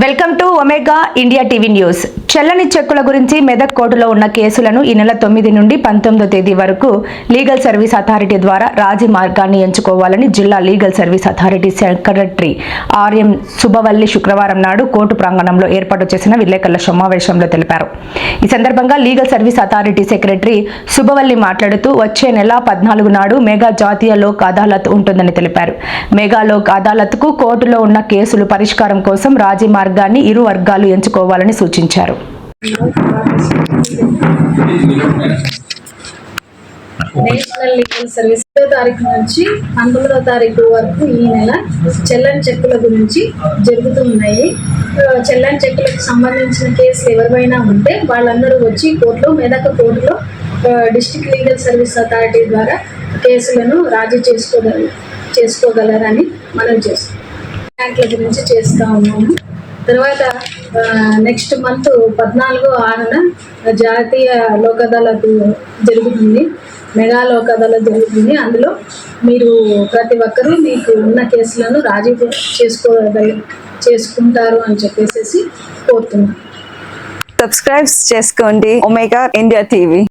Welcome to omega India TV news. చెల్లని చెక్కుల గురించి మెదక్ కోర్టులో ఉన్న కేసులను ఈ నెల 9 నుండి 19వ తేదీ వరకు లీగల్ సర్వీస్ అథారిటీ ద్వారా రాజీ మార్గాన్ని ఎంచుకోవాలని జిల్లా legal service authority secretary RM Subbavalli శుక్రవారం నాడు కోర్టు ప్రాంగణంలో ఏర్పాటు చేసిన విలేకరుల సమావేశంలో తెలిపారు. ఈ సందర్భంగా లీగల్ సర్వీస్ అథారిటీ సెక్రటరీ సుబ్బవల్లి మాట్లాడుతూ వచ్చే నెల 14 నాడు మెగా జాతీయ లోక్ అదాలత్ ఉంటుందని తెలిపారు. మెగా లోక్ అదాలత్కు కోర్టులో ఉన్న కేసులు పరిష్కారం కోసం రాజీ మార్గాన్ని ఇరు వర్గాలు ఎంచుకోవాలని సూచించారు. నేషనల్ లీగల్ సర్వీస్ 5వ తారీఖు నుంచి 19వ తారీఖు వరకు ఈ నెల చెల్లని చెక్కుల గురించి జరుగుతున్నాయి. చెల్లని చెక్కులకు సంబంధించిన కేసులు ఎవరివైనా ఉంటే వాళ్ళందరూ వచ్చి మెదక్ కోర్టులో డిస్ట్రిక్ట్ లీగల్ సర్వీస్ అథారిటీ ద్వారా కేసులను రాజీ చేసుకోగలరని మనం చేస్తాం. బ్యాంకుల గురించి చేస్తూ ఉన్నాము. తర్వాత నెక్స్ట్ మంత్ 14/6న జాతీయ లోక్ అదాలత్ జరుగుతుంది, మెగా లోక్ అదాలత్ జరుగుతుంది. అందులో మీరు ప్రతి ఒక్కరూ మీకు ఉన్న కేసులను రాజీ చేసుకుంటారు అని చెప్పేసి కోరుతున్నాను. సబ్స్క్రైబ్ చేసుకోండి ఒమేగా ఇండియా టీవీ.